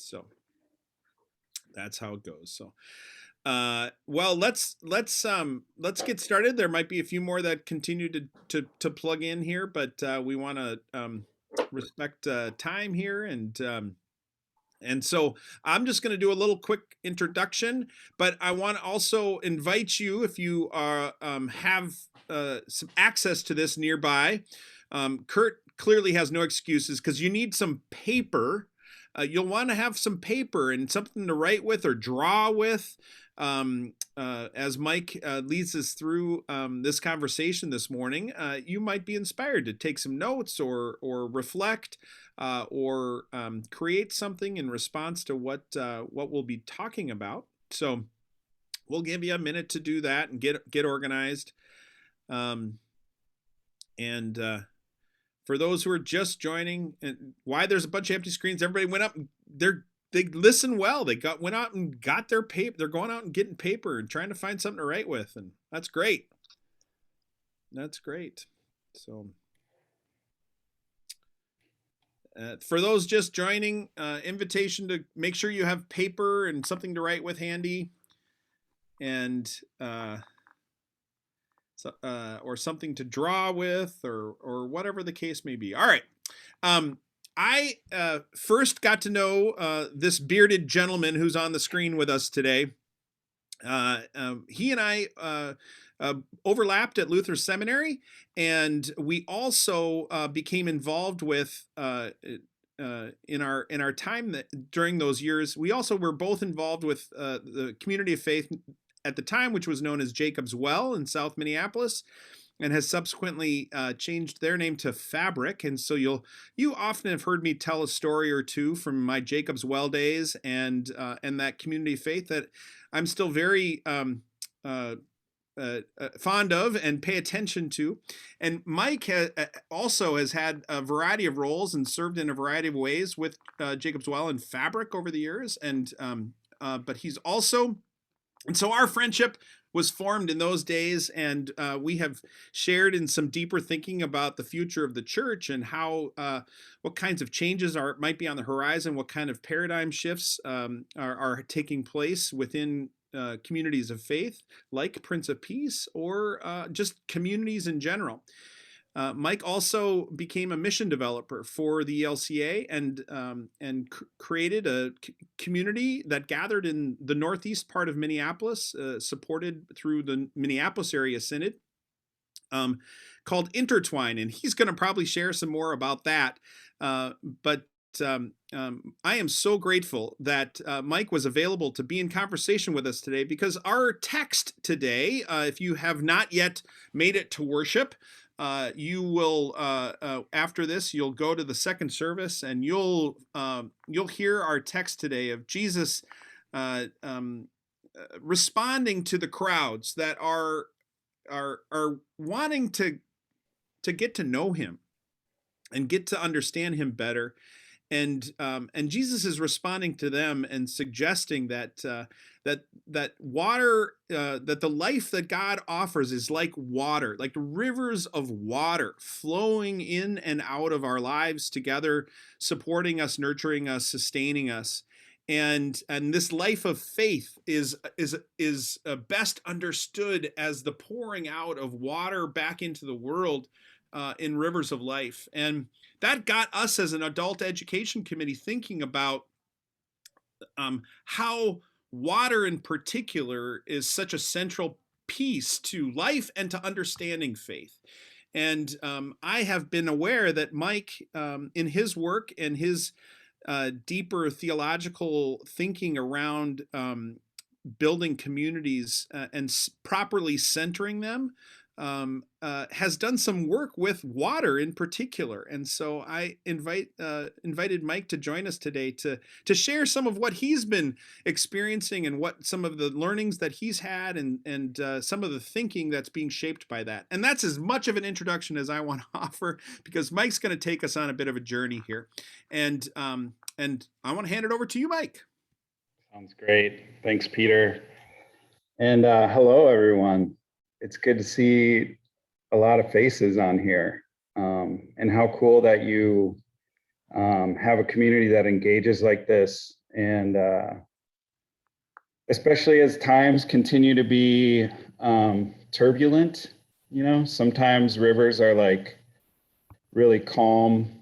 So that's how it goes. So well, let's get started. There might be a few more that continue to plug in here, but we want to respect time here, and so I'm just going to do a little quick introduction, but I want to also invite you, if you are have some access to this nearby. Kurt clearly has no excuses because you need some paper. You'll want to have some paper and something to write with or draw with. As Mike leads us through this conversation this morning, you might be inspired to take some notes or reflect or create something in response to what we'll be talking about. So we'll give you a minute to do that and get organized. For those who are just joining, and why there's a bunch of empty screens, everybody went up. They listen well. They went out and got their paper. They're going out and getting paper and trying to find something to write with, and that's great. That's great. So for those just joining, invitation to make sure you have paper and something to write with handy, and or something to draw with, or whatever the case may be. All right. I first got to know this bearded gentleman who's on the screen with us today. He and I overlapped at Luther Seminary, and we also became involved with in our time during those years. We also were both involved with the community of faith at the time, which was known as Jacob's Well in South Minneapolis, and has subsequently changed their name to Fabric. And so you often have heard me tell a story or two from my Jacob's Well days and that community of faith that I'm still very fond of and pay attention to. And Mike also has had a variety of roles and served in a variety of ways with Jacob's Well and Fabric over the years. And but he's also, and so our friendship was formed in those days, and we have shared in some deeper thinking about the future of the church and how what kinds of changes might be on the horizon, what kind of paradigm shifts are taking place within communities of faith, like Prince of Peace, or just communities in general. Mike also became a mission developer for the ELCA and created a community that gathered in the northeast part of Minneapolis, supported through the Minneapolis Area Synod, called Intertwine. And he's going to probably share some more about that. But I am so grateful that Mike was available to be in conversation with us today, because our text today, if you have not yet made it to worship, you will after this, you'll go to the second service and you'll hear our text today of Jesus responding to the crowds that are wanting to get to know him and get to understand him better. And Jesus is responding to them and suggesting that water, that the life that God offers is like water, like rivers of water flowing in and out of our lives together, supporting us, nurturing us, sustaining us. And this life of faith is best understood as the pouring out of water back into the world in rivers of life. And that got us as an adult education committee thinking about how water in particular is such a central piece to life and to understanding faith. And I have been aware that Mike, in his work and his deeper theological thinking around building communities and properly centering them, has done some work with water in particular. And so I invited Mike to join us today to share some of what he's been experiencing and what some of the learnings that he's had and some of the thinking that's being shaped by that. And that's as much of an introduction as I want to offer, because Mike's going to take us on a bit of a journey here. And I want to hand it over to you, Mike. Sounds great. Thanks, Peter. And hello, everyone. It's good to see a lot of faces on here, and how cool that you have a community that engages like this And especially as times continue to be turbulent, sometimes rivers are like really calm,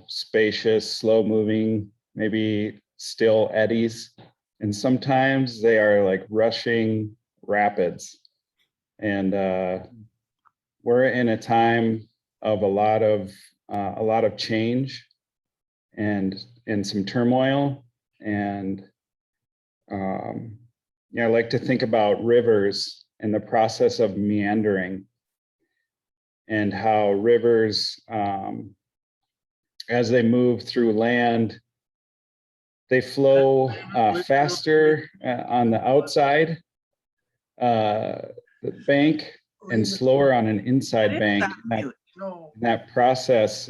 spacious, slow moving, maybe still eddies. And sometimes they are like rushing rapids. And we're in a time of a lot of change and some turmoil. And I like to think about rivers and the process of meandering, and how rivers, as they move through land, they flow faster on the outside the bank and slower on an inside bank. That process,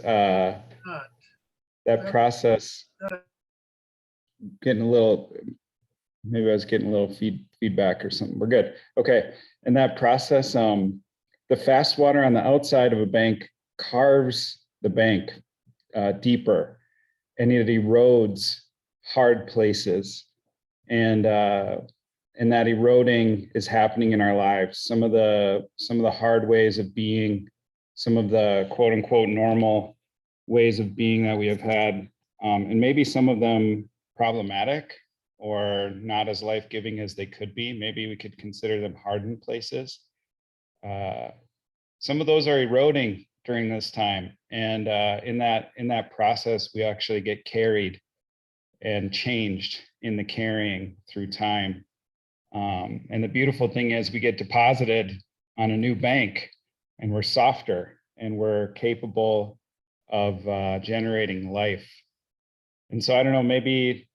getting a little, maybe I was getting a little feedback or something. We're good. Okay. And that process, the fast water on the outside of a bank carves the bank deeper, and it erodes hard places. And that eroding is happening in our lives. Some of the hard ways of being, some of the quote unquote normal ways of being that we have had, and maybe some of them problematic or not as life-giving as they could be. Maybe we could consider them hardened places. Some of those are eroding during this time, and in that process, we actually get carried and changed in the carrying through time. And the beautiful thing is we get deposited on a new bank, and we're softer and we're capable of generating life. And so I don't know, maybe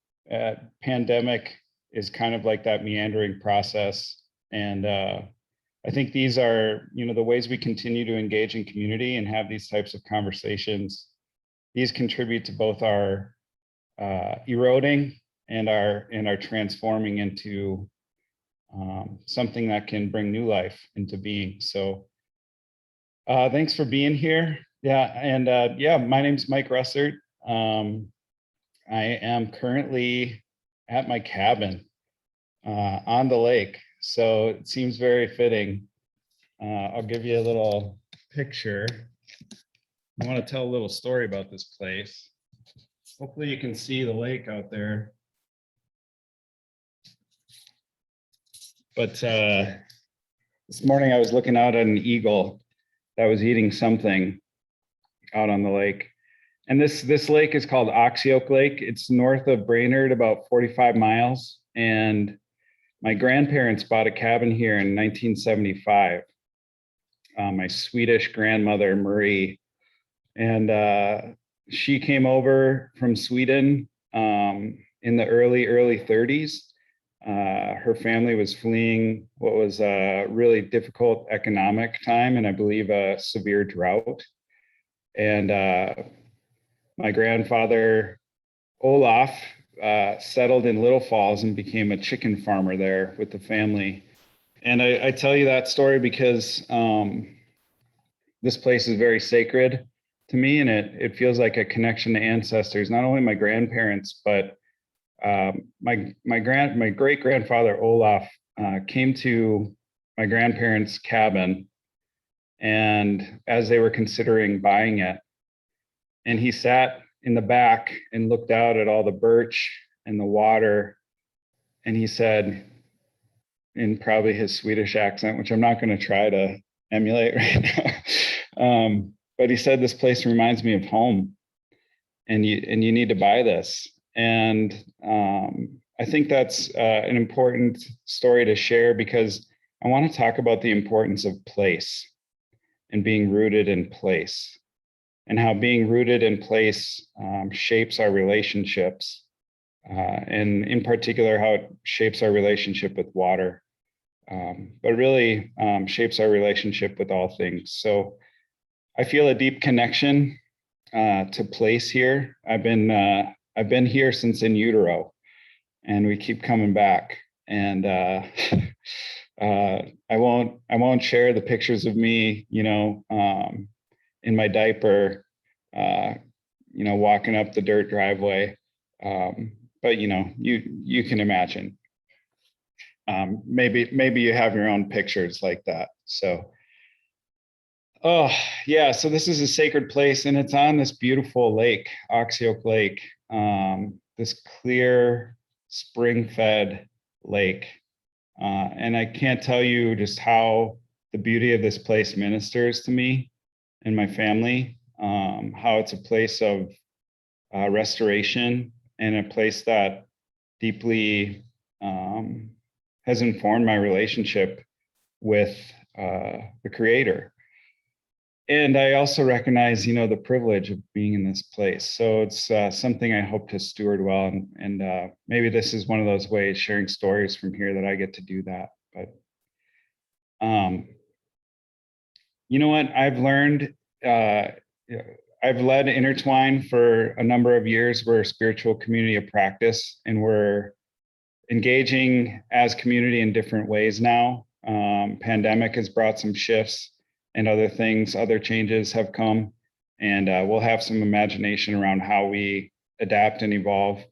pandemic is kind of like that meandering process. And I think these are, the ways we continue to engage in community and have these types of conversations. These contribute to both our eroding and our transforming into something that can bring new life into being. So thanks for being here. Yeah, and my name's Mike Rusert. I am currently at my cabin on the lake, so it seems very fitting. I'll give you a little picture. I want to tell a little story about this place. Hopefully you can see the lake out there. But this morning I was looking out at an eagle that was eating something out on the lake. And this lake is called Oxyoak Lake. It's north of Brainerd, about 45 miles. And my grandparents bought a cabin here in 1975. My Swedish grandmother, Marie. And she came over from Sweden in the early 30s. Her family was fleeing what was a really difficult economic time, and I believe a severe drought. And my grandfather, Olaf, settled in Little Falls and became a chicken farmer there with the family. And I tell you that story because this place is very sacred to me, and it feels like a connection to ancestors, not only my grandparents, but my great grandfather Olaf came to my grandparents' cabin, and as they were considering buying it, and he sat in the back and looked out at all the birch and the water, and he said, in probably his Swedish accent, which I'm not going to try to emulate right now, but he said, "This place reminds me of home, and you need to buy this." And I think that's an important story to share, because I want to talk about the importance of place and being rooted in place, and how being rooted in place shapes our relationships, and in particular, how it shapes our relationship with water, but really shapes our relationship with all things. So I feel a deep connection to place here. I've been here since in utero, and we keep coming back. And I won't share the pictures of me, in my diaper, walking up the dirt driveway. But you can imagine. Maybe you have your own pictures like that. So, oh yeah. So this is a sacred place, and it's on this beautiful lake, Oxyoak Lake. This clear, spring-fed lake, and I can't tell you just how the beauty of this place ministers to me and my family. How it's a place of restoration and a place that deeply has informed my relationship with the Creator. And I also recognize, the privilege of being in this place. So it's something I hope to steward well. And maybe this is one of those ways, sharing stories from here, that I get to do that. But you know what? I've learned, I've led Intertwine for a number of years. We're a spiritual community of practice, and we're engaging as community in different ways now. Pandemic has brought some shifts, and other changes have come, and we'll have some imagination around how we adapt and evolve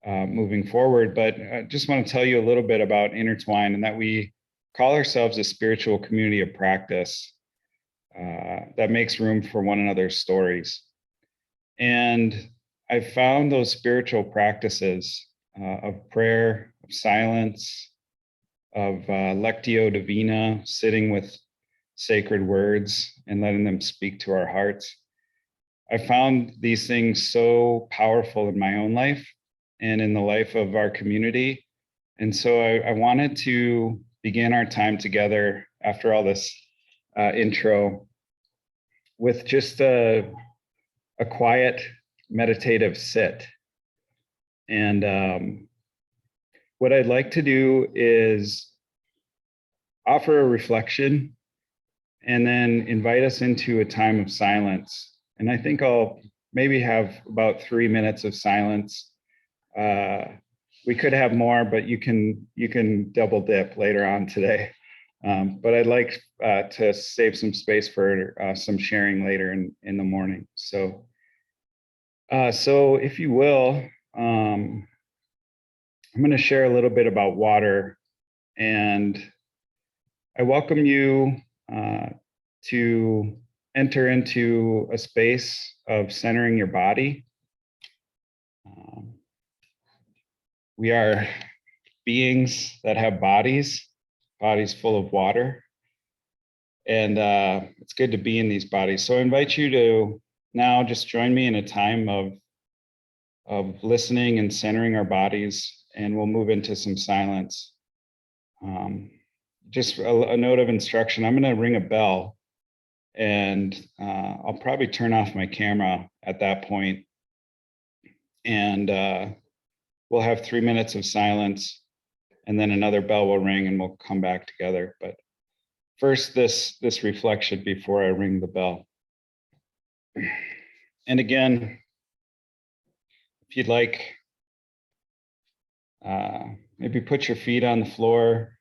moving forward. But I just want to tell you a little bit about Intertwine, and that we call ourselves a spiritual community of practice that makes room for one another's stories. And I found those spiritual practices of prayer, of silence, of lectio divina, sitting with sacred words and letting them speak to our hearts. I found these things so powerful in my own life and in the life of our community. And so I wanted to begin our time together after all this intro with just a quiet meditative sit. And what I'd like to do is offer a reflection and then invite us into a time of silence. And I think I'll maybe have about 3 minutes of silence. We could have more, but you can double dip later on today. But I'd like to save some space for some sharing later in the morning. So if you will, I'm going to share a little bit about water, and I welcome you to enter into a space of centering your body. We are beings that have bodies full of water, and it's good to be in these bodies. So I invite you to now just join me in a time of listening and centering our bodies, and we'll move into some silence. Just a note of instruction: I'm going to ring a bell, and I'll probably turn off my camera at that point, and we'll have 3 minutes of silence, and then another bell will ring, and we'll come back together. But first, this reflection before I ring the bell. And again, if you'd like, maybe put your feet on the floor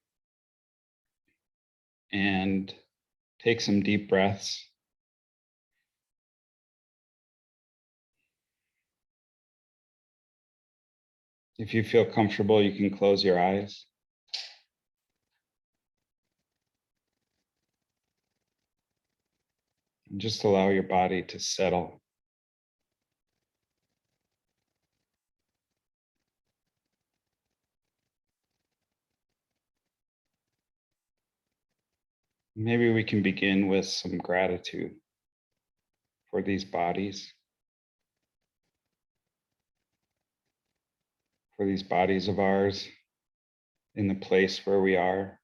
and take some deep breaths. If you feel comfortable, you can close your eyes. And just allow your body to settle. Maybe we can begin with some gratitude for these bodies, of ours in the place where we are.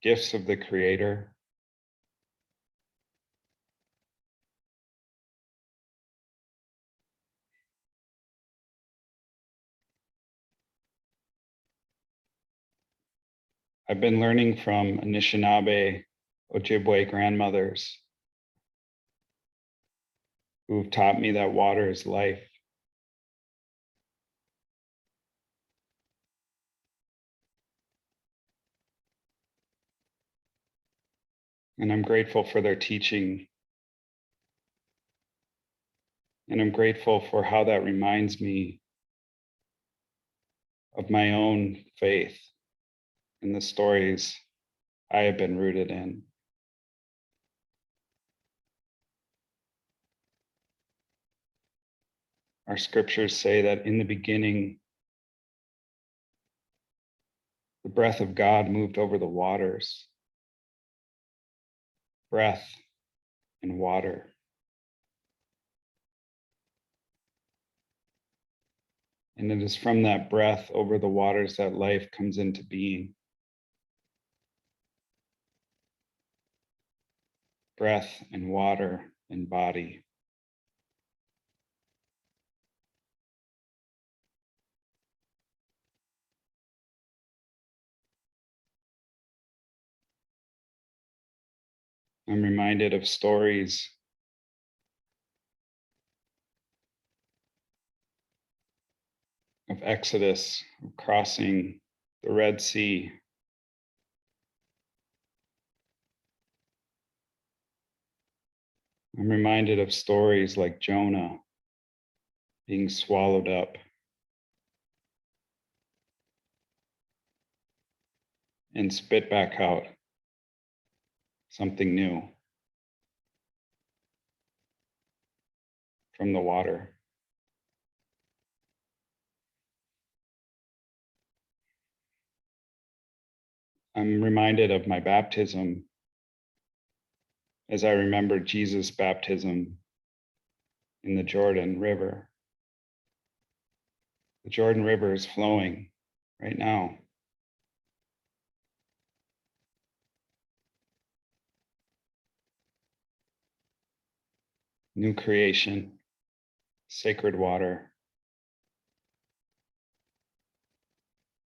Gifts of the Creator. I've been learning from Anishinaabe Ojibwe grandmothers who've taught me that water is life. And I'm grateful for their teaching And I'm grateful for how that reminds me of my own faith and the stories I have been rooted in. Our scriptures say that in the beginning, the breath of God moved over the waters. Breath and water. And it is from that breath over the waters that life comes into being. Breath and water and body. I'm reminded of stories of Exodus, of crossing the Red Sea. I'm reminded of stories like Jonah being swallowed up and spit back out something new from the water. I'm reminded of my baptism as I remember Jesus' baptism in the Jordan River. The Jordan River is flowing right now. New creation, sacred water.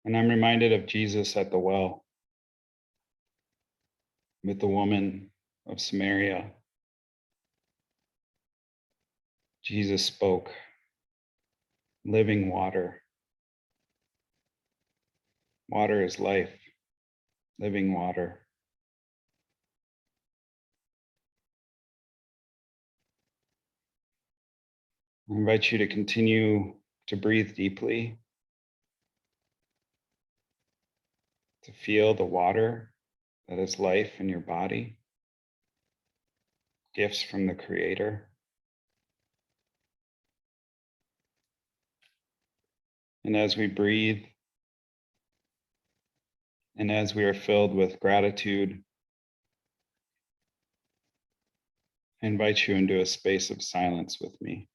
And I'm reminded of Jesus at the well with the woman of Samaria. Jesus spoke living water. Water is life, living water. I invite you to continue to breathe deeply, to feel the water that is life in your body, gifts from the Creator. And as we breathe, and as we are filled with gratitude, I invite you into a space of silence with me.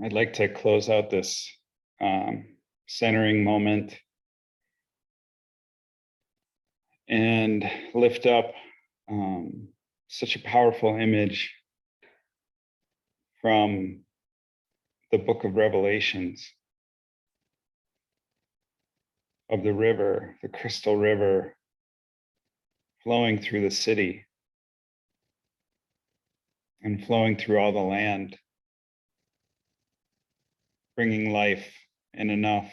I'd like to close out this centering moment and lift up such a powerful image from the book of Revelations of the river, the crystal river flowing through the city and flowing through all the land, bringing life and enough.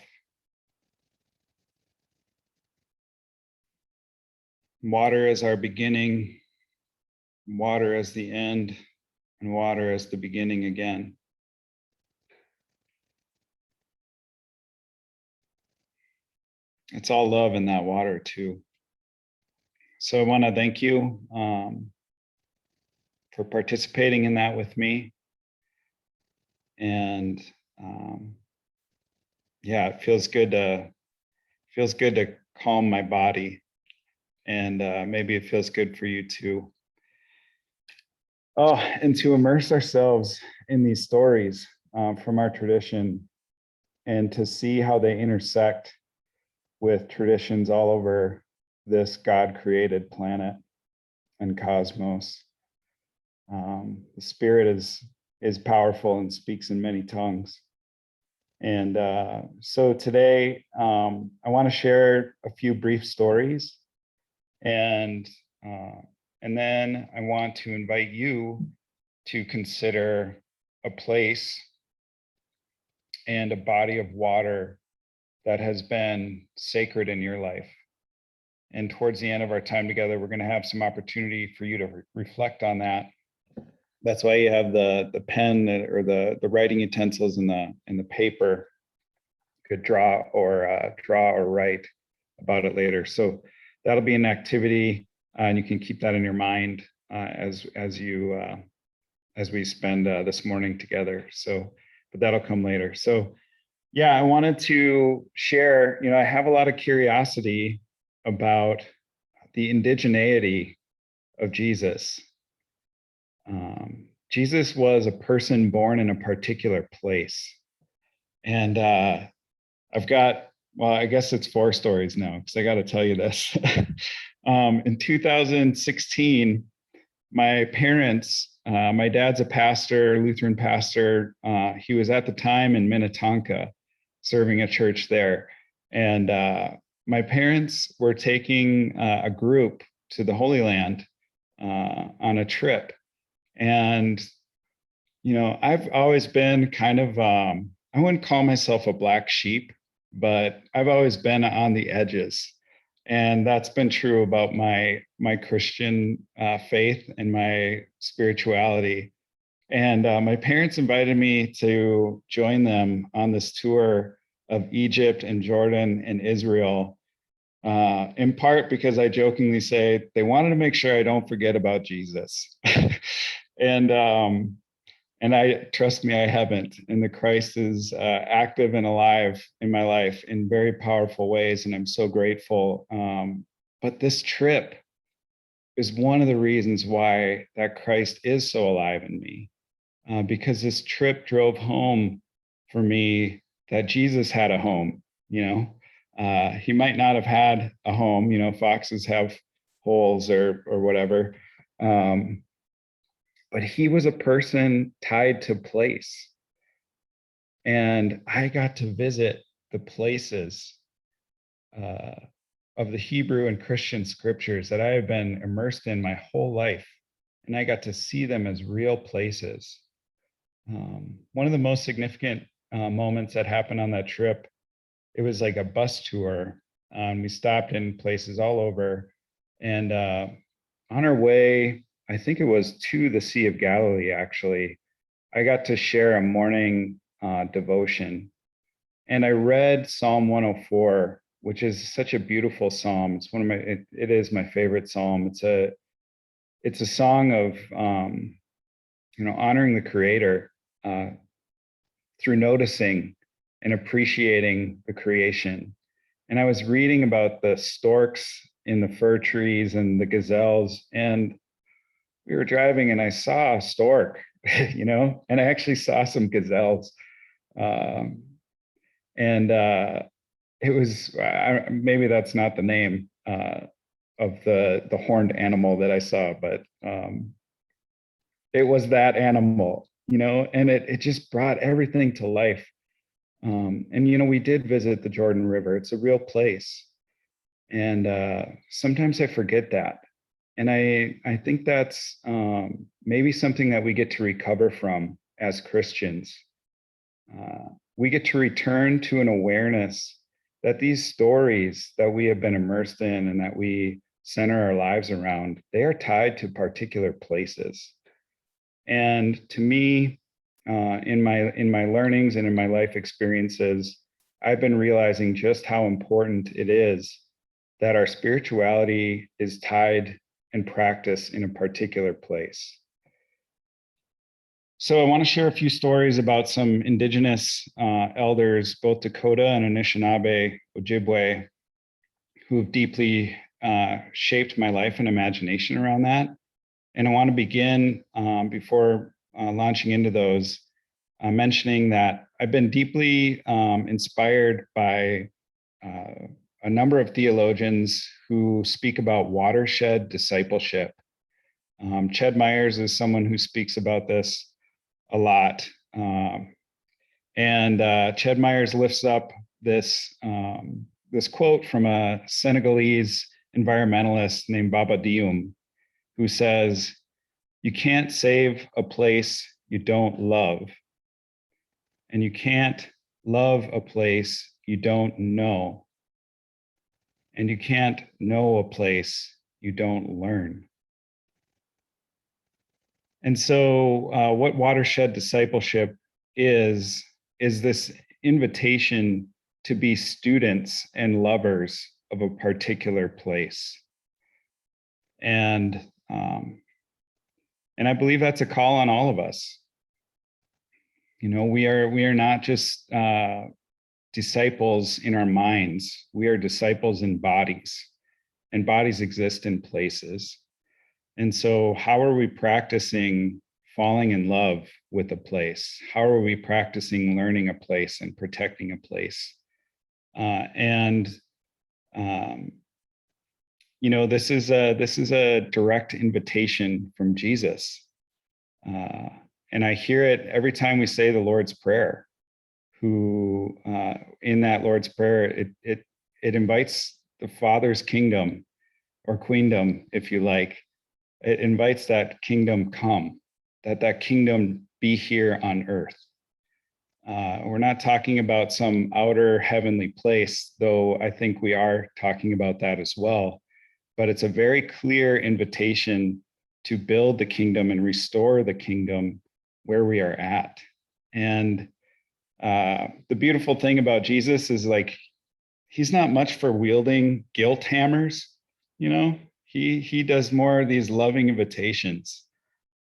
Water as our beginning, water as the end, and water as the beginning again. It's all love in that water too. So I want to thank you for participating in that with me. And yeah, it feels good to calm my body, and maybe it feels good for you too. Oh, and to immerse ourselves in these stories from our tradition, and to see how they intersect with traditions all over this God-created planet and cosmos. The Spirit is powerful and speaks in many tongues. And so today, I want to share a few brief stories, and then I want to invite you to consider a place and a body of water that has been sacred in your life. And towards the end of our time together, we're going to have some opportunity for you to reflect on that. That's why you have the pen or the writing utensils and the paper. You could draw or write about it later. So that'll be an activity, and you can keep that in your mind as we spend this morning together. So, but that'll come later. So, yeah, I wanted to share. I have a lot of curiosity about the indigeneity of Jesus. Jesus was a person born in a particular place. And I've got, well, I guess it's 4 stories now, because I got to tell you this. In 2016, my parents, my dad's a pastor, Lutheran pastor. He was at the time in Minnetonka, serving a church there. And my parents were taking a group to the Holy Land on a trip. And, I've always been kind of, I wouldn't call myself a black sheep, but I've always been on the edges. And that's been true about my Christian faith and my spirituality. And my parents invited me to join them on this tour of Egypt and Jordan and Israel, in part because I jokingly say they wanted to make sure I don't forget about Jesus. And I, trust me, I haven't. And the Christ is active and alive in my life in very powerful ways, and I'm so grateful. But this trip is one of the reasons why that Christ is so alive in me, because this trip drove home for me that Jesus had a home. He might not have had a home. Foxes have holes or whatever. But he was a person tied to place. And I got to visit the places of the Hebrew and Christian scriptures that I have been immersed in my whole life. And I got to see them as real places. One of the most significant moments that happened on that trip, it was like a bus tour. We stopped in places all over. And on our way, I think it was to the Sea of Galilee, actually, I got to share a morning devotion. And I read Psalm 104, which is such a beautiful psalm. It's one of it is my favorite psalm. It's a song of, honoring the Creator through noticing and appreciating the creation. And I was reading about the storks in the fir trees and the gazelles, and we were driving and I saw a stork, and I actually saw some gazelles. And it was, maybe that's not the name of the horned animal that I saw, but it was that animal, and it just brought everything to life. And we did visit the Jordan River. It's a real place. And sometimes I forget that. And I think that's maybe something that we get to recover from as Christians. We get to return to an awareness that these stories that we have been immersed in and that we center our lives around, they are tied to particular places. And to me, in my learnings and in my life experiences, I've been realizing just how important it is that our spirituality is tied and practiced in a particular place. So I want to share a few stories about some indigenous elders, both Dakota and Anishinaabe, Ojibwe, who have deeply shaped my life and imagination around that. And I want to begin before launching into those, mentioning that I've been deeply inspired by a number of theologians who speak about watershed discipleship. Ched Myers is someone who speaks about this a lot. And Ched Myers lifts up this quote from a Senegalese environmentalist named Baba Dioum, who says, "You can't save a place you don't love, and you can't love a place you don't know, and you can't know a place you don't learn." And so what watershed discipleship is this invitation to be students and lovers of a particular place. And I believe that's a call on all of us. We are not just disciples in our minds. We are disciples in bodies, and bodies exist in places. And so how are we practicing falling in love with a place? How are we practicing learning a place and protecting a place? This is a direct invitation from Jesus. And I hear it every time we say the Lord's Prayer, who in that Lord's Prayer, it invites the Father's kingdom or queendom, if you like. It invites that kingdom come, that kingdom be here on earth. We're not talking about some outer heavenly place, though I think we are talking about that as well. But it's a very clear invitation to build the kingdom and restore the kingdom where we are at. And the beautiful thing about Jesus is, like, he's not much for wielding guilt hammers. He does more of these loving invitations.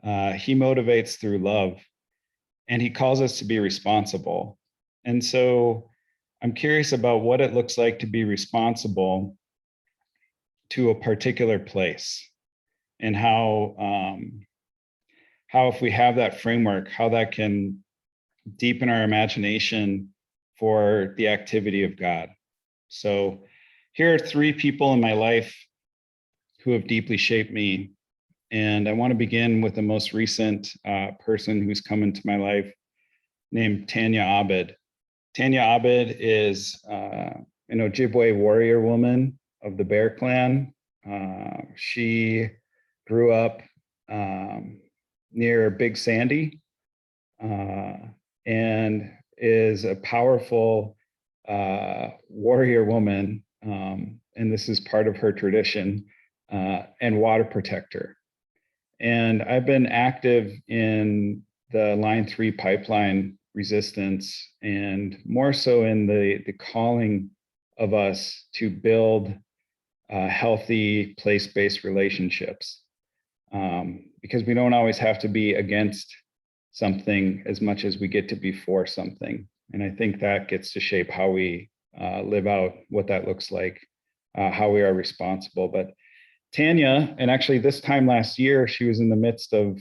He motivates through love, and he calls us to be responsible. And so I'm curious about what it looks like to be responsible to a particular place, and how if we have that framework, how that can deepen our imagination for the activity of God. So here are three people in my life who have deeply shaped me. And I want to begin with the most recent person who's come into my life, named Tanya Abed. Tanya Abed is an Ojibwe warrior woman of the Bear Clan. She grew up near Big Sandy and is a powerful warrior woman, and this is part of her tradition, and water protector. And I've been active in the Line 3 pipeline resistance, and more so in the calling of us to build healthy place-based relationships, because we don't always have to be against something as much as we get to be for something. And I think that gets to shape how we live out what that looks like, how we are responsible. But Tanya, and actually this time last year, she was in the midst of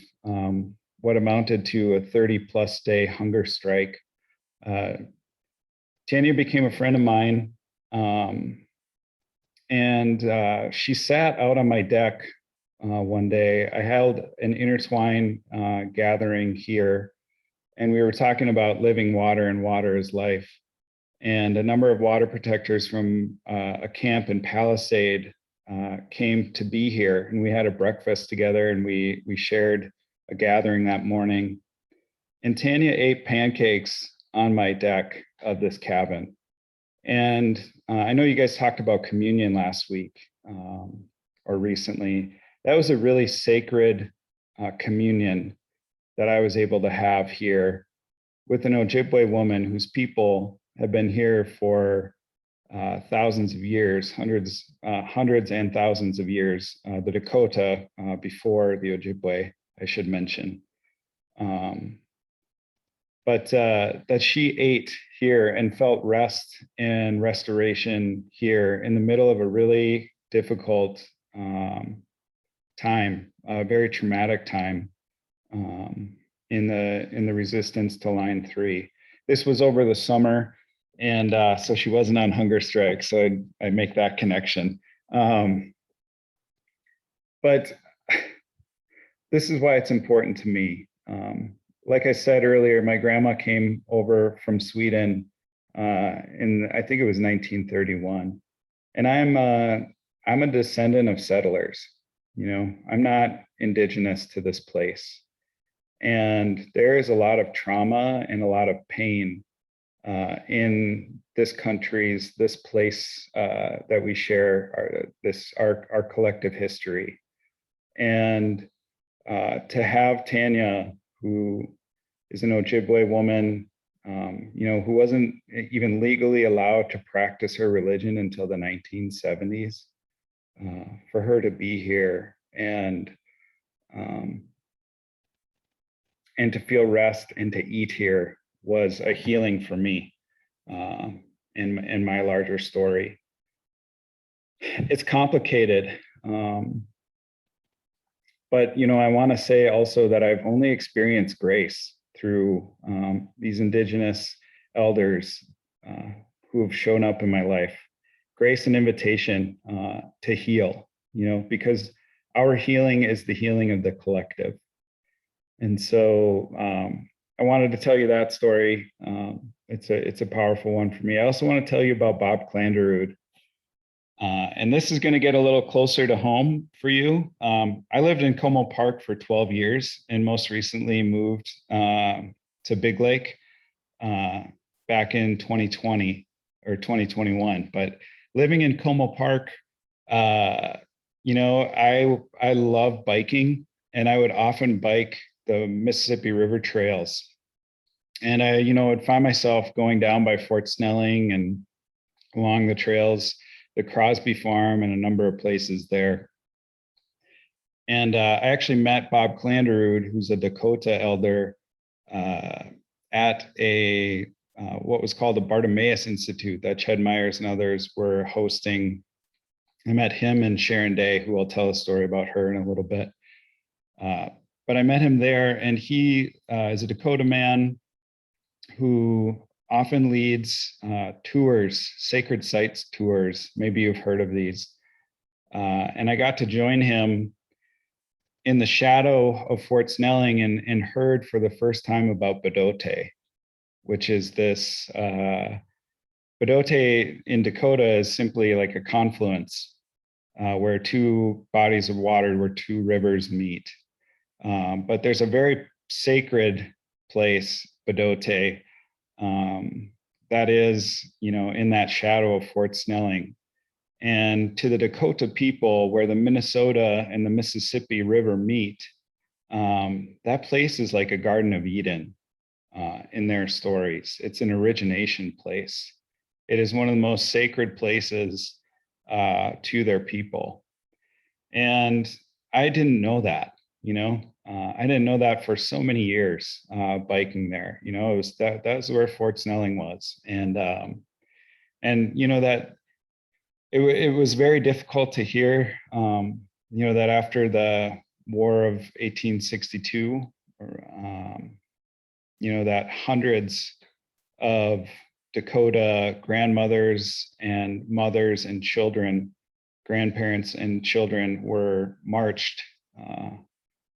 what amounted to a 30+ day hunger strike. Tanya became a friend of mine, and she sat out on my deck one day. I held an Intertwine gathering here, and we were talking about living water and water is life. And a number of water protectors from a camp in Palisade came to be here, and we had a breakfast together, and we shared a gathering that morning. And Tanya ate pancakes on my deck of this cabin. And I know you guys talked about communion last week or recently. That was a really sacred communion that I was able to have here with an Ojibwe woman whose people have been here for thousands of years, hundreds and thousands of years. The Dakota before the Ojibwe, I should mention. But that she ate here and felt rest and restoration here in the middle of a really difficult time, a very traumatic time in the resistance to Line 3. This was over the summer, and so she wasn't on hunger strike, so I make that connection. But this is why it's important to me. Like I said earlier, my grandma came over from Sweden in, I think it was 1931. And I'm a descendant of settlers. You know, I'm not indigenous to this place. And there is a lot of trauma and a lot of pain in this country's, this place that we share, our collective history. And to have Tanya, who is an Ojibwe woman, who wasn't even legally allowed to practice her religion until the 1970s, for her to be here and to feel rest and to eat here was a healing for me in my larger story. It's complicated. But, I want to say also that I've only experienced grace through these indigenous elders who have shown up in my life. Grace and invitation to heal, because our healing is the healing of the collective. And so I wanted to tell you that story. It's a powerful one for me. I also want to tell you about Bob Clanderud. And this is going to get a little closer to home for you. I lived in Como Park for 12 years and most recently moved to Big Lake back in 2020 or 2021. But living in Como Park, I love biking, and I would often bike the Mississippi River trails. And I, would find myself going down by Fort Snelling and along the trails, the Crosby Farm, and a number of places there. And I actually met Bob Clanderud, who's a Dakota elder, at a what was called the Bartimaeus Institute that Ched Myers and others were hosting. I met him and Sharon Day, who I'll tell a story about her in a little bit. But I met him there, and he is a Dakota man who often leads tours, sacred sites tours. Maybe you've heard of these. And I got to join him in the shadow of Fort Snelling and heard for the first time about Bedote, which is this, Bedote in Dakota is simply like a confluence where two bodies of water, where two rivers meet. But there's a very sacred place, Bedote, that is, in that shadow of Fort Snelling. And to the Dakota people, where the Minnesota and the Mississippi River meet, that place is like a Garden of Eden in their stories. It's an origination place. It is one of the most sacred places to their people. And I didn't know that. I didn't know that for so many years, biking there. It was that was where Fort Snelling was. And that it was very difficult to hear, that after the War of 1862, that hundreds of Dakota grandmothers and mothers and children, grandparents and children were marched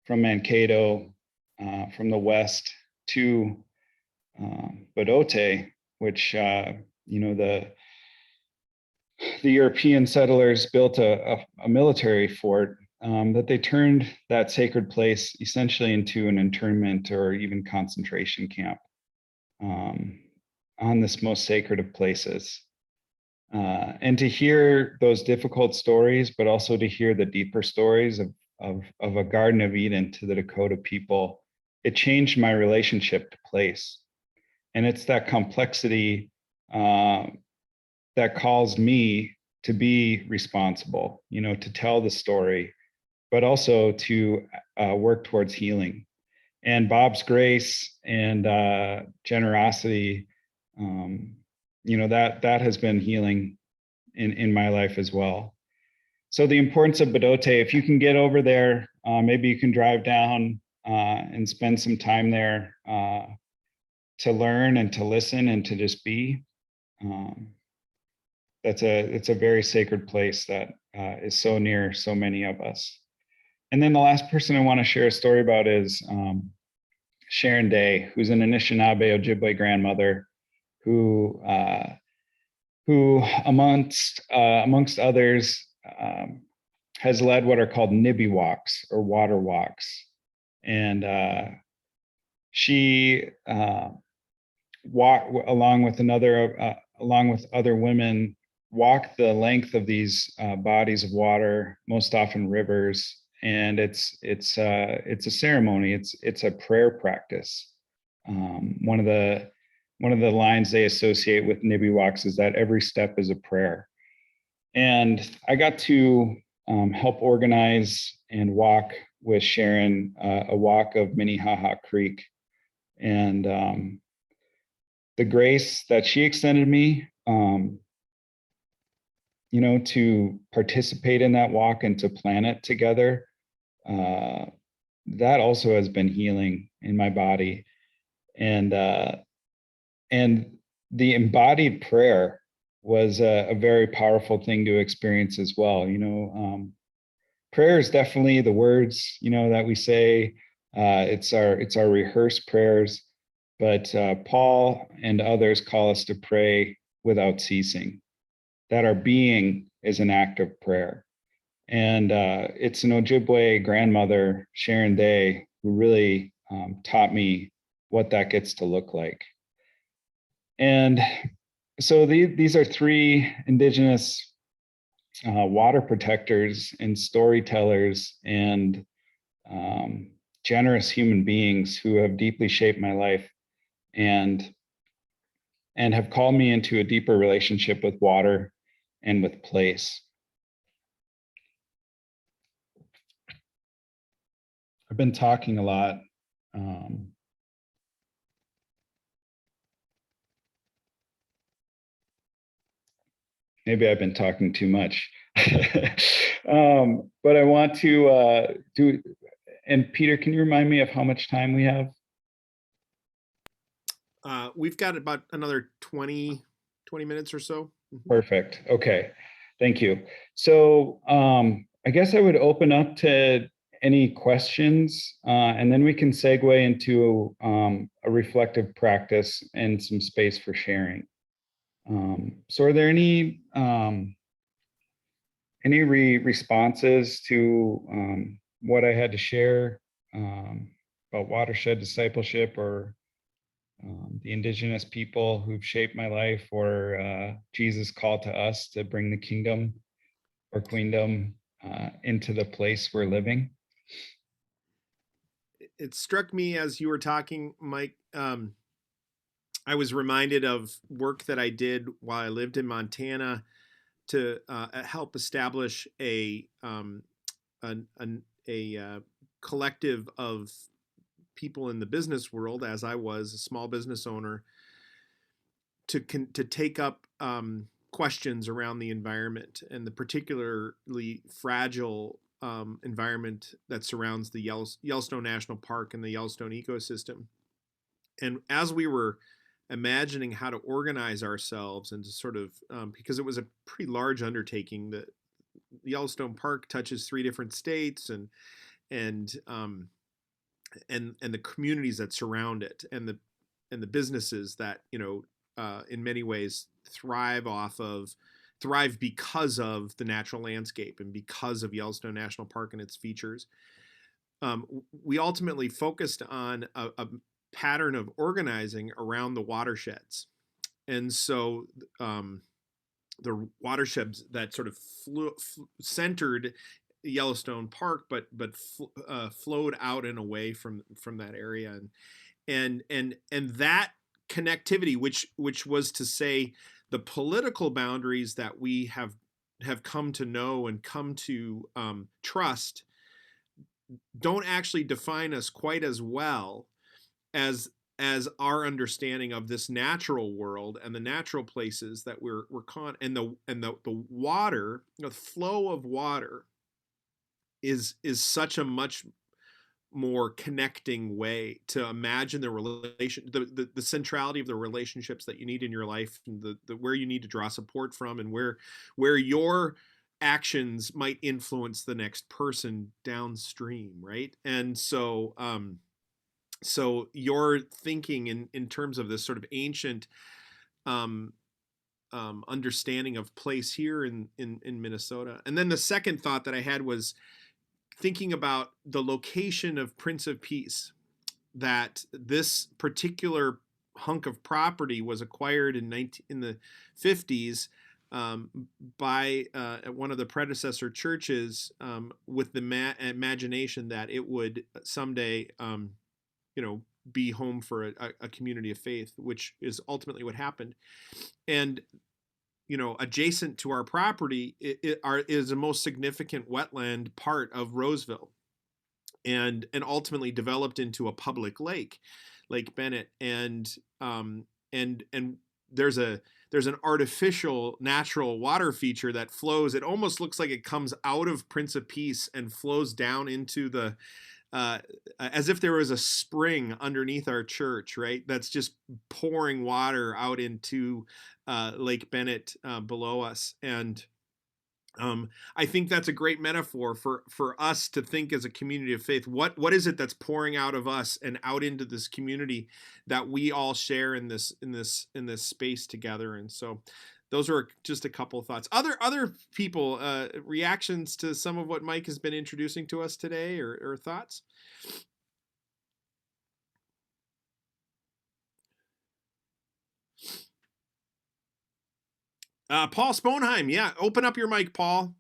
from Mankato, from the west to Budote, which the European settlers built a military fort, that they turned that sacred place essentially into an internment or even concentration camp, on this most sacred of places. And to hear those difficult stories, but also to hear the deeper stories of a Garden of Eden to the Dakota people, it changed my relationship to place. And it's that complexity that calls me to be responsible, to tell the story, but also to work towards healing. And Bob's grace and generosity, that has been healing in my life as well. So the importance of Budote, if you can get over there, maybe you can drive down and spend some time there to learn and to listen and to just be. It's a very sacred place that is so near so many of us. And then the last person I want to share a story about is Sharon Day, who's an Anishinaabe Ojibwe grandmother who amongst others has led what are called Nibby walks or water walks. And she walked along with other women, walk the length of these bodies of water, most often rivers, and it's a ceremony. It's a prayer practice. One of the lines they associate with Nibby walks is that every step is a prayer. And I got to help organize and walk with Sharon a walk of Minnehaha Creek, and the grace that she extended me, to participate in that walk and to plan it together, that also has been healing in my body. And the embodied prayer was a very powerful thing to experience as well. Prayer is definitely the words, that we say. It's our rehearsed prayers, but Paul and others call us to pray without ceasing, that our being is an act of prayer. And it's an Ojibwe grandmother, Sharon Day, who really taught me what that gets to look like. And so these are three indigenous water protectors and storytellers and generous human beings who have deeply shaped my life and have called me into a deeper relationship with water and with place. I've been talking a lot. Maybe I've been talking too much. But I want to do, and Peter, can you remind me of how much time we have? We've got about another 20 minutes or so. Perfect. Okay. Thank you. So I guess I would open up to any questions, and then we can segue into a reflective practice and some space for sharing. So are there any responses to what I had to share about Watershed Discipleship, or the indigenous people who've shaped my life, or Jesus' call to us to bring the kingdom or queendom into the place we're living? It struck me as you were talking, Mike. I was reminded of work that I did while I lived in Montana to help establish a collective of people in the business world, as I was a small business owner, to take up questions around the environment and the particularly fragile environment that surrounds the Yellowstone National Park and the Yellowstone ecosystem. And as we were imagining how to organize ourselves and to sort of, because it was a pretty large undertaking, the Yellowstone Park touches 3 different states, and the communities that surround it, and the businesses that, in many ways thrive because of the natural landscape and because of Yellowstone National Park and its features. We ultimately focused on a pattern of organizing around the watersheds. And so the watersheds that sort of centered Yellowstone Park, but flowed out and away from that area, and that connectivity, which was to say the political boundaries that we have come to know and come to trust don't actually define us quite as well as our understanding of this natural world and the natural places that we're and the water, the flow of water is such a much more connecting way to imagine the relation, the centrality of the relationships that you need in your life, and the where you need to draw support from, and where your actions might influence the next person downstream, right? And so so your thinking in terms of this sort of ancient understanding of place here in Minnesota. And then the second thought that I had was thinking about the location of Prince of Peace, that this particular hunk of property was acquired in the 50s by one of the predecessor churches with the imagination that it would someday be home for a community of faith, which is ultimately what happened. And adjacent to our property is the most significant wetland part of Roseville, and ultimately developed into a public lake, Lake Bennett, and there's an artificial natural water feature that flows. It almost looks like it comes out of Prince of Peace and flows down into the as if there was a spring underneath our church, right? That's just pouring water out into Lake Bennett below us. And I think that's a great metaphor for us to think as a community of faith. What is it that's pouring out of us and out into this community that we all share in this space together? And so those are just a couple of thoughts. Other people, reactions to some of what Mike has been introducing to us today, or thoughts? Paul Sponheim, yeah, open up your mic, Paul.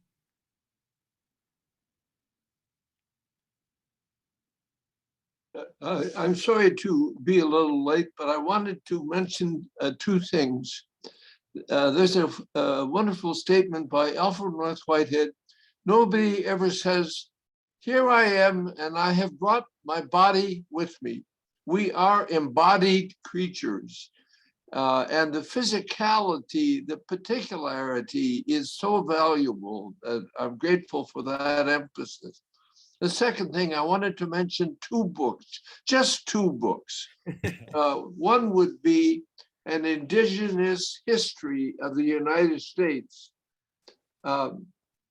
I'm sorry to be a little late, but I wanted to mention 2 things. There's a wonderful statement by Alfred North Whitehead. Nobody ever says, "Here I am, and I have brought my body with me." We are embodied creatures. And the physicality, the particularity is so valuable. I'm grateful for that emphasis. The second thing, I wanted to mention 2 books, just 2 books. One would be An Indigenous History of the United States.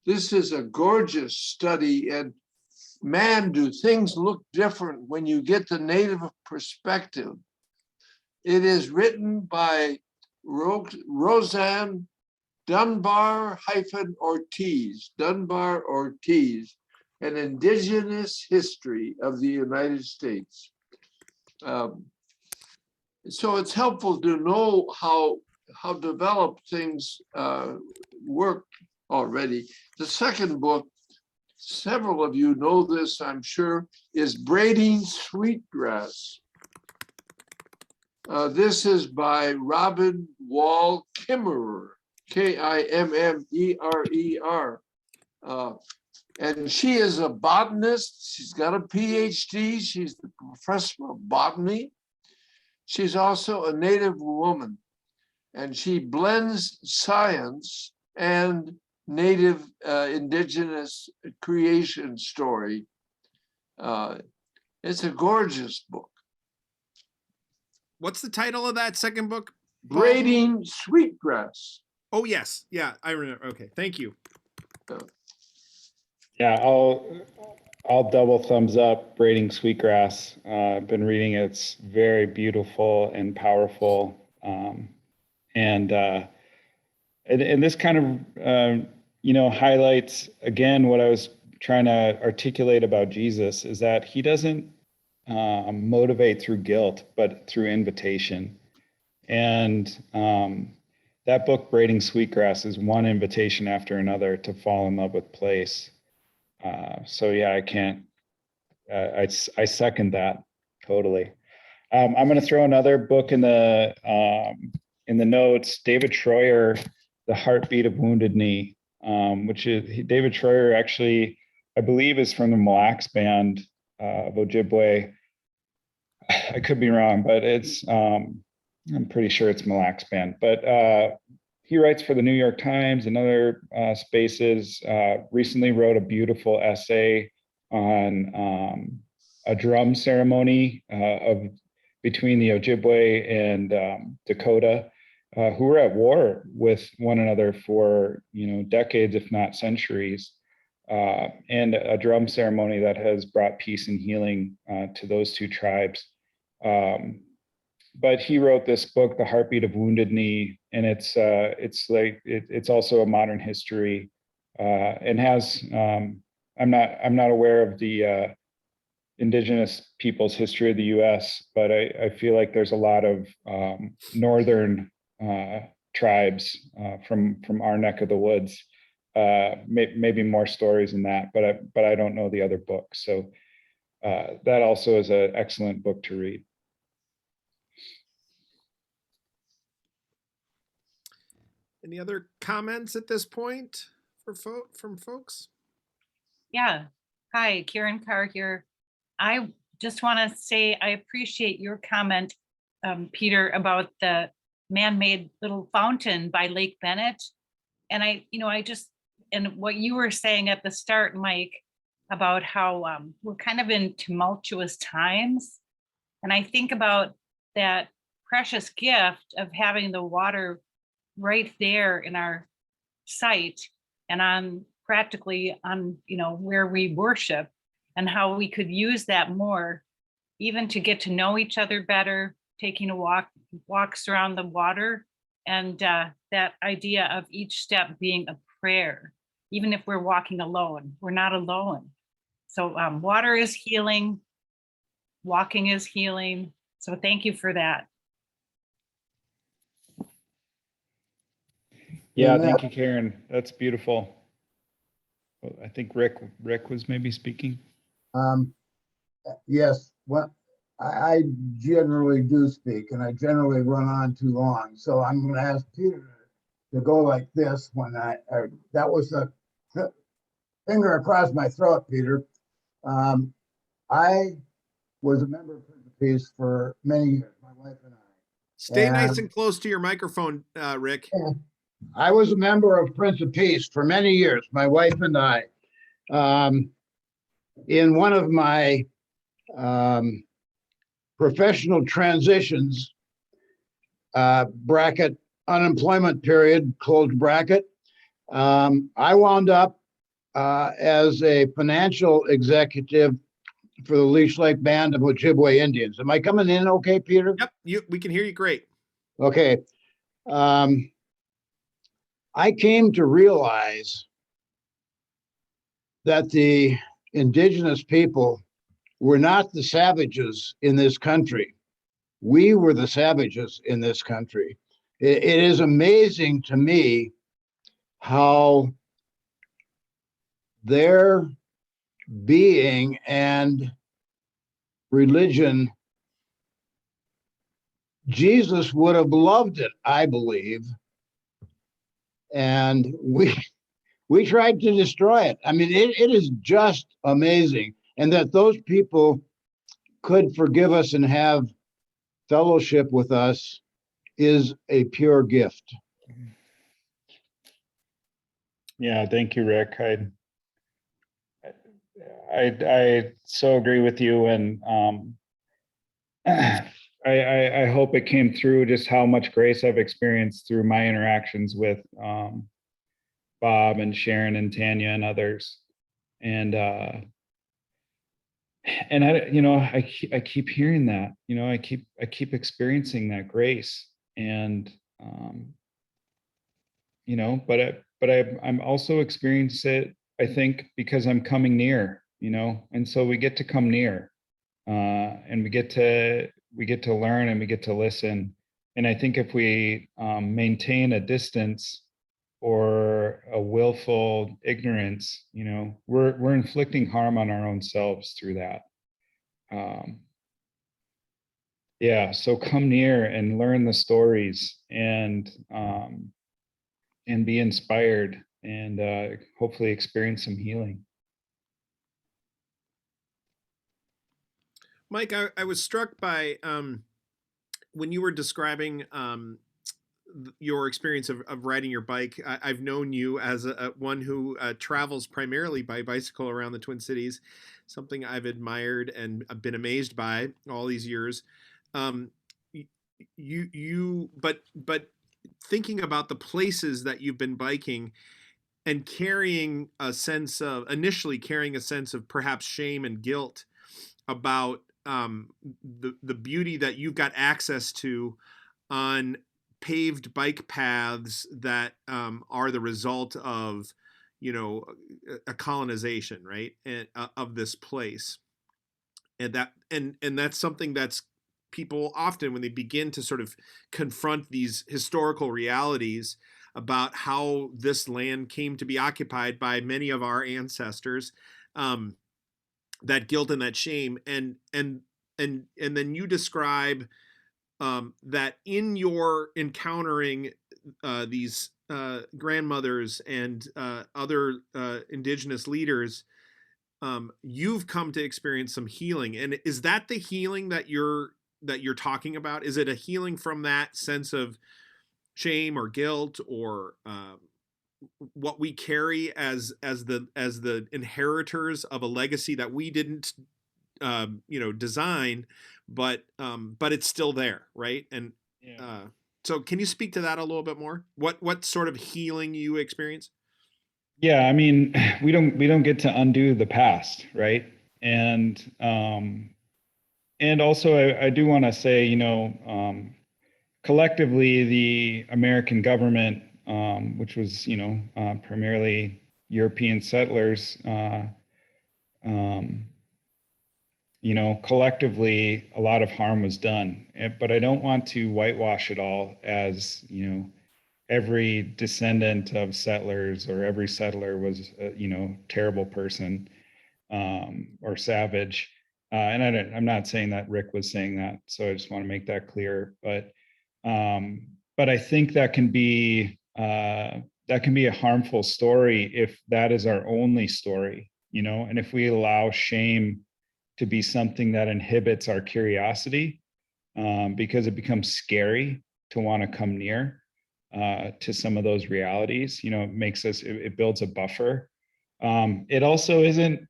This is a gorgeous study, and man, do things look different when you get the native perspective. It is written by Roseanne Dunbar-Ortiz, An Indigenous History of the United States. So it's helpful to know how developed things work already. The second book, several of you know this, I'm sure, is Braiding Sweetgrass. This is by Robin Wall Kimmerer, Kimmerer. And she is a botanist. She's got a PhD. She's the professor of botany. She's also a native woman, and she blends science and native indigenous creation story. It's a gorgeous book. What's the title of that second book? Paul? Braiding Sweetgrass. Oh, yes. Yeah, I remember. Okay, thank you. Yeah, I'll double thumbs up Braiding Sweetgrass. I've been reading it. It's very beautiful and powerful. And this kind of, highlights, again, what I was trying to articulate about Jesus is that he doesn't motivate through guilt, but through invitation. And that book, Braiding Sweetgrass, is one invitation after another to fall in love with place. So yeah, I can't, I second that totally. I'm going to throw another book in the notes, David Troyer, The Heartbeat of Wounded Knee, which is, David Troyer actually, I believe, is from the Mille Lacs Band of Ojibwe. I could be wrong, but it's, I'm pretty sure it's Mille Lacs Band, but he writes for the New York Times and other spaces. Recently wrote a beautiful essay on a drum ceremony between the Ojibwe and Dakota, who were at war with one another for decades, if not centuries, and a drum ceremony that has brought peace and healing to those two tribes. But he wrote this book, The Heartbeat of Wounded Knee, and it's also a modern history, and has I'm not aware of the indigenous people's history of the U.S., but I feel like there's a lot of northern tribes from our neck of the woods. Maybe more stories than that, but I don't know the other books. So that also is an excellent book to read. Any other comments at this point from folks? Yeah. Hi, Karen Carr here. I just want to say I appreciate your comment, Peter, about the man-made little fountain by Lake Bennett. And and what you were saying at the start, Mike, about how we're kind of in tumultuous times. And I think about that precious gift of having the water right there in our sight and practically on where we worship, and how we could use that more, even to get to know each other better, taking walks around the water, and that idea of each step being a prayer. Even if we're walking alone, we're not alone. So water is healing, walking is healing. So thank you for that. Yeah, thank you, Karen. That's beautiful. I think Rick was maybe speaking. Yes, well, I generally do speak, and I generally run on too long. So I'm going to ask Peter to go like this when that was a finger across my throat, Peter. I was a member of Prince of Peace for many years, my wife and I. Stay nice and close to your microphone, Rick. I was a member of Prince of Peace for many years, my wife and I. In one of my professional transitions, bracket, unemployment period, closed bracket, I wound up as a financial executive for the Leash Lake Band of Ojibwe Indians. Am I coming in okay, Peter? Yep, we can hear you great. Okay. I came to realize that the indigenous people were not the savages in this country. We were the savages in this country. It is amazing to me how their being and religion, Jesus would have loved it, I believe. And We tried to destroy it. I mean, it is just amazing. And that those people could forgive us and have fellowship with us is a pure gift. Yeah, thank you, Rick. I so agree with you, and I hope it came through just how much grace I've experienced through my interactions with Bob and Sharon and Tanya and others, and I, I keep hearing that, I keep experiencing that grace, and I'm also experiencing it, I think, because I'm coming near, and so we get to come near, and we get to learn, and we get to listen. And I think if we maintain a distance or a willful ignorance, we're inflicting harm on our own selves through that. So come near and learn the stories, and be inspired, and hopefully experience some healing. Mike, I was struck by when you were describing your experience of riding your bike. I've known you as one who travels primarily by bicycle around the Twin Cities, something I've admired and been amazed by all these years. But thinking about the places that you've been biking and initially carrying a sense of perhaps shame and guilt about the beauty that you've got access to on paved bike paths that are the result of a colonization, right, and of this place, and that's something that's people often, when they begin to sort of confront these historical realities about how this land came to be occupied by many of our ancestors, that guilt and that shame, and then you describe that in your encountering these grandmothers and other indigenous leaders, you've come to experience some healing. And is that the healing that you're talking about? Is it a healing from that sense of shame or guilt, or what we carry as the inheritors of a legacy that we didn't design, but it's still there, right? And so can you speak to that a little bit more? What sort of healing you experience? Yeah, I mean, we don't get to undo the past, right? And also I do want to say, collectively, the American government, which was, primarily European settlers, collectively, a lot of harm was done. But I don't want to whitewash it all as, every descendant of settlers or every settler was, terrible person, or savage. And I'm not saying that Rick was saying that, so I just want to make that clear. But I think that can be a harmful story if that is our only story, and if we allow shame to be something that inhibits our curiosity, because it becomes scary to want to come near to some of those realities. It builds a buffer. It also isn't,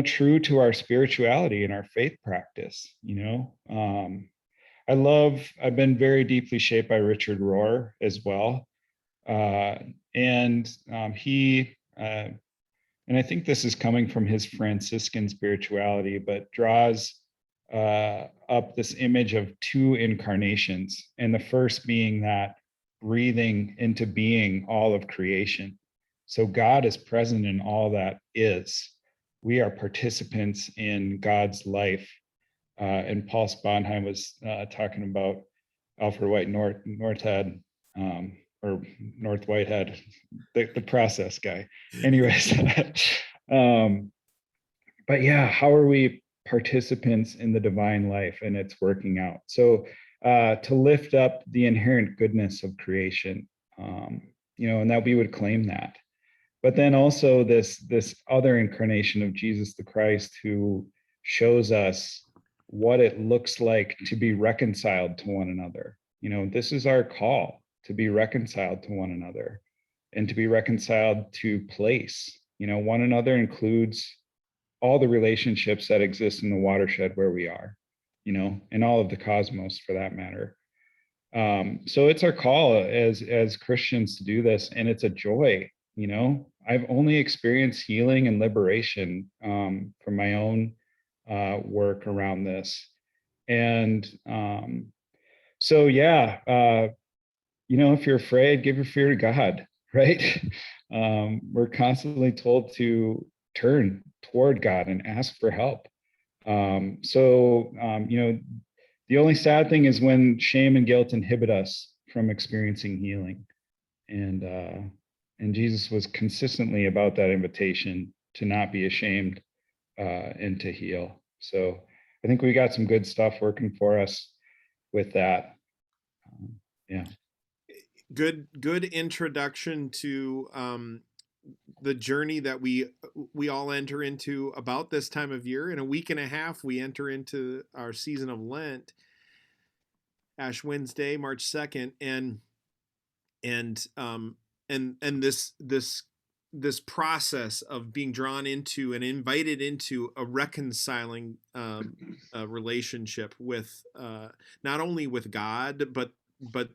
true to our spirituality and our faith practice. I've been very deeply shaped by Richard Rohr as well. And I think this is coming from his Franciscan spirituality, but draws up this image of two incarnations. And the first being that breathing into being all of creation. So God is present in all that is. We are participants in God's life. And Paul Sponheim was talking about Alfred White Northhead, or North Whitehead, the process guy. Anyways, but yeah, how are we participants in the divine life and it's working out? So to lift up the inherent goodness of creation, and that we would claim that. but then also this other incarnation of Jesus the Christ, who shows us what it looks like to be reconciled to one another. This is our call, to be reconciled to one another and to be reconciled to place. One another includes all the relationships that exist in the watershed where we are, and all of the cosmos for that matter. So it's our call as Christians to do this, and it's a joy. I've only experienced healing and liberation from my own work around this. And so, yeah, if you're afraid, give your fear to God, right? We're constantly told to turn toward God and ask for help. The only sad thing is when shame and guilt inhibit us from experiencing healing. And Jesus was consistently about that invitation to not be ashamed and to heal. So I think we got some good stuff working for us with that. Yeah. Good introduction to the journey that we all enter into about this time of year. In a week and a half, we enter into our season of Lent, Ash Wednesday, March 2nd, and this process of being drawn into and invited into a reconciling relationship with not only with God but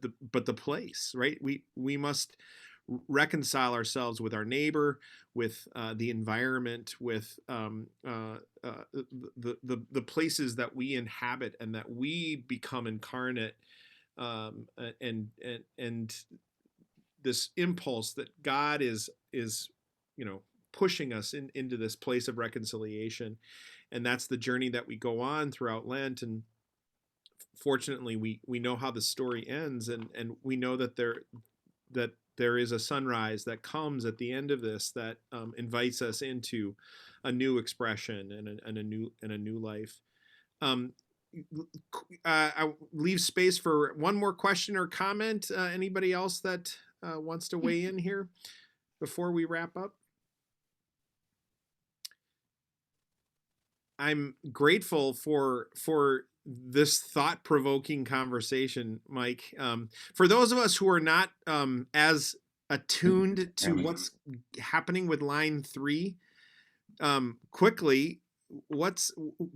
the place, right? We must reconcile ourselves with our neighbor, with the environment, with the places that we inhabit, and that we become incarnate, and this impulse that God is pushing us into this place of reconciliation. And that's the journey that we go on throughout Lent. And fortunately, we know how the story ends, and we know that there is a sunrise that comes at the end of this that invites us into a new expression and a new life. I leave space for one more question or comment. Anybody else that wants to weigh in here before we wrap up? I'm grateful for this thought-provoking conversation, Mike. For those of us who are not as attuned to what's happening with line 3, quickly,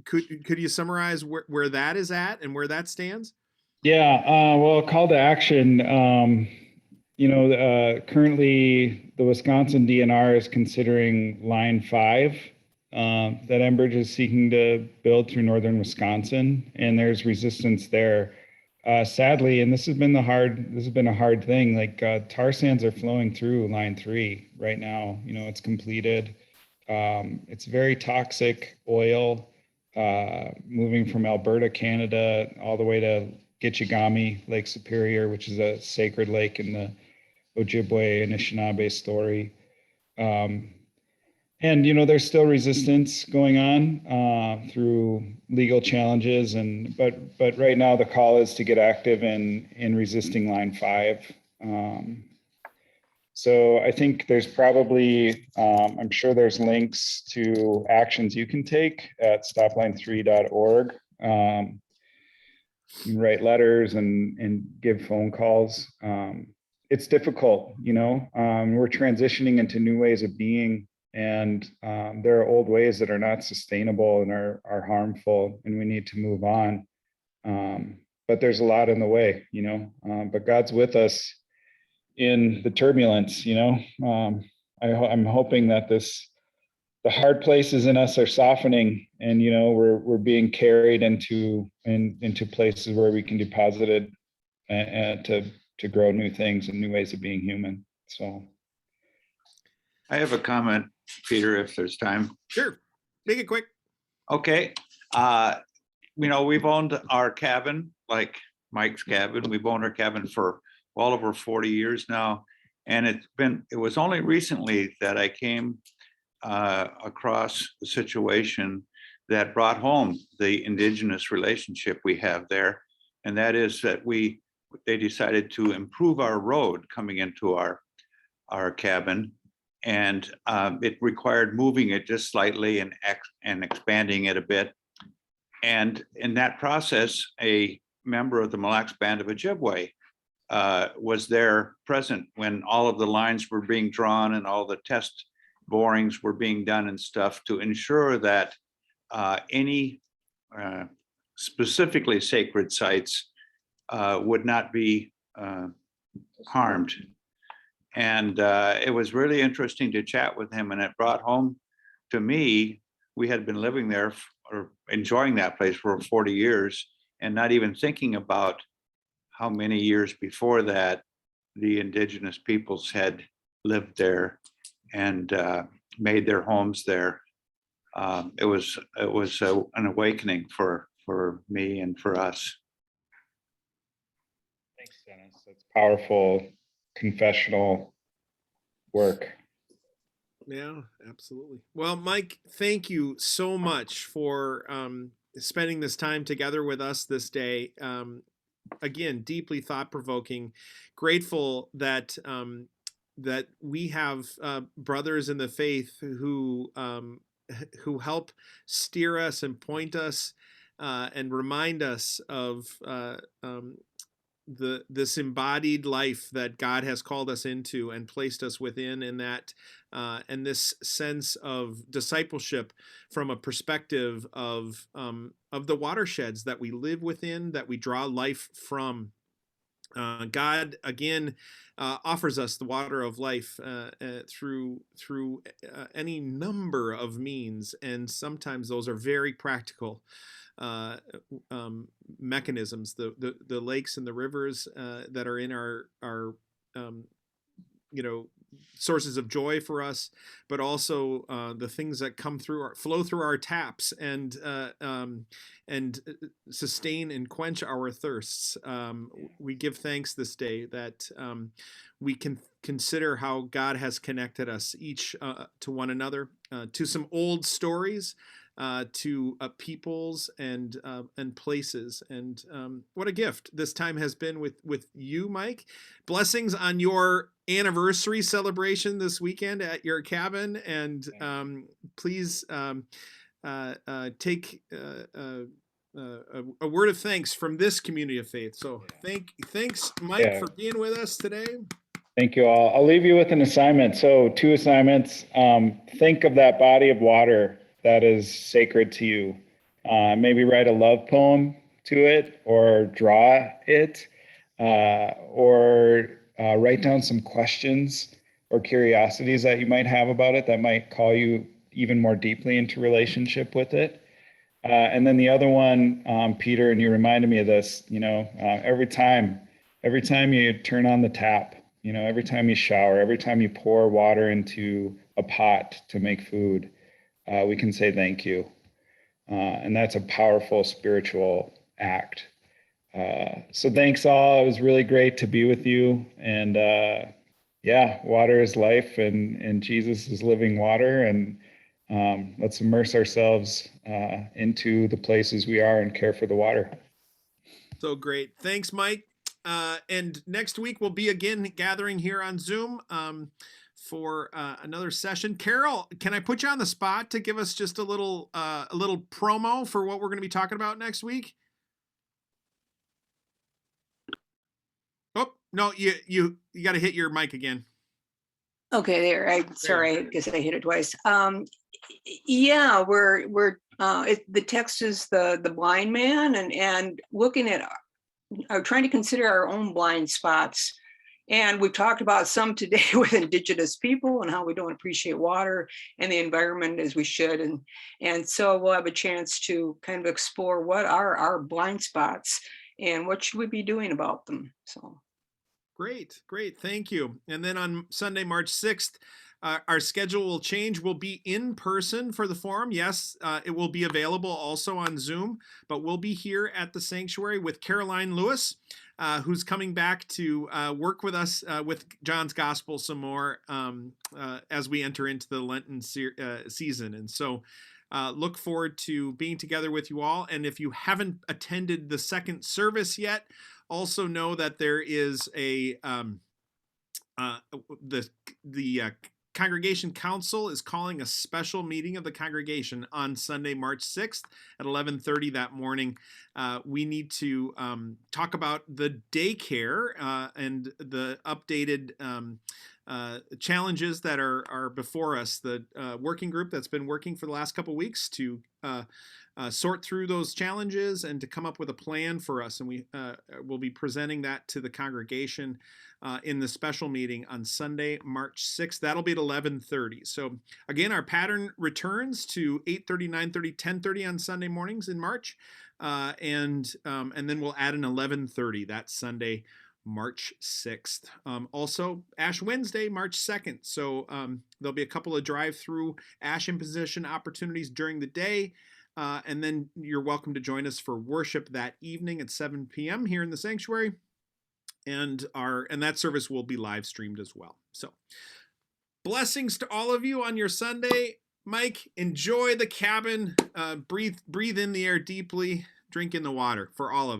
could you summarize where that is at and where that stands? Yeah, well, call to action. Currently the Wisconsin DNR is considering line 5 that Enbridge is seeking to build through northern Wisconsin, and there's resistance there. Sadly, and this has been a hard thing. Like tar sands are flowing through line 3 right now. It's completed. It's very toxic oil, moving from Alberta, Canada, all the way to Gitchigami, Lake Superior, which is a sacred lake in the Ojibwe and Anishinaabe story. And there's still resistance going on through legal challenges, but right now the call is to get active in resisting line 5. So I think there's probably, I'm sure there's links to actions you can take at stopline3.org. You can write letters and give phone calls. It's difficult, we're transitioning into new ways of being, and there are old ways that are not sustainable and are harmful, and we need to move on. But there's a lot in the way, but God's with us in the turbulence. I'm hoping that the hard places in us are softening, and we're being carried into places where we can be posited and to grow new things and new ways of being human. So I have a comment, Peter, if there's time. Sure, make it quick. Okay. We've owned our cabin, like Mike's cabin. We've owned our cabin for well over 40 years now. And it was only recently that I came across a situation that brought home the indigenous relationship we have there. And that is that they decided to improve our road coming into our cabin. and it required moving it just slightly and expanding it a bit. And in that process, a member of the Mille Lacs Band of Ojibwe was there present when all of the lines were being drawn and all the test borings were being done and stuff to ensure that any specifically sacred sites would not be harmed. And it was really interesting to chat with him, and it brought home to me, we had been living there or enjoying that place for 40 years and not even thinking about how many years before that the indigenous peoples had lived there and made their homes there. It was an awakening for me and for us. Thanks, Dennis. That's powerful confessional work. Yeah, absolutely. Well, Mike, thank you so much for spending this time together with us this day. Again, deeply thought-provoking. Grateful that that we have brothers in the faith who help steer us and point us and remind us of this embodied life that God has called us into and placed us within, and that and this sense of discipleship from a perspective of the watersheds that we live within, that we draw life from. God again offers us the water of life through any number of means, and sometimes those are very practical mechanisms. The lakes and the rivers that are in our sources of joy for us, but also the things that flow through our taps and sustain and quench our thirsts. We give thanks this day that we can consider how God has connected us each to one another, to some old stories, to peoples and places, and what a gift this time has been with you, Mike. Blessings on your anniversary celebration this weekend at your cabin, and please take a word of thanks from this community of faith. So thanks, Mike, for being with us today. Thank you all. I'll leave you with an assignment. So 2 assignments. Think of that body of water that is sacred to you. Maybe write a love poem to it, or draw it, or write down some questions or curiosities that you might have about it that might call you even more deeply into relationship with it. And then the other one, Peter, and you reminded me of this, every time you turn on the tap, every time you shower, every time you pour water into a pot to make food, we can say thank you. And that's a powerful spiritual act. So thanks all. It was really great to be with you. And water is life, and Jesus is living water. And let's immerse ourselves into the places we are and care for the water. So great. Thanks, Mike. And next week we'll be again gathering here on Zoom for another session. Carol, can I put you on the spot to give us just a little promo for what we're going to be talking about next week? Oh, no, you got to hit your mic again. Okay, there. Sorry, I guess I hit it twice. Yeah, we're the text is the blind man, and looking at trying to consider our own blind spots. And we've talked about some today with indigenous people and how we don't appreciate water and the environment as we should. And so we'll have a chance to kind of explore what are our blind spots and what should we be doing about them. So great. Thank you. And then on Sunday, March 6th, our schedule will change. We'll be in person for the forum. Yes, it will be available also on Zoom, but we'll be here at the sanctuary with Caroline Lewis, who's coming back to work with us with John's Gospel some more as we enter into the Lenten season. And so look forward to being together with you all. And if you haven't attended the second service yet, also know that there is the Congregation Council is calling a special meeting of the congregation on Sunday, March 6th at 11:30 that morning. We need to talk about the daycare and the updated challenges that are before us. The working group that's been working for the last couple weeks to sort through those challenges and to come up with a plan for us. And we will be presenting that to the congregation in the special meeting on Sunday, March 6th. That'll be at 11:30. So again, our pattern returns to 8:30, 9:30, 10:30 on Sunday mornings in March. And then we'll add an 11:30 that Sunday, March 6th. Also, Ash Wednesday, March 2nd. So there'll be a couple of drive-through ash imposition opportunities during the day. And then you're welcome to join us for worship that evening at 7 p.m. here in the sanctuary. And that service will be live streamed as well. So blessings to all of you on your Sunday. Mike, enjoy the cabin. Breathe in the air deeply. Drink in the water for all of us.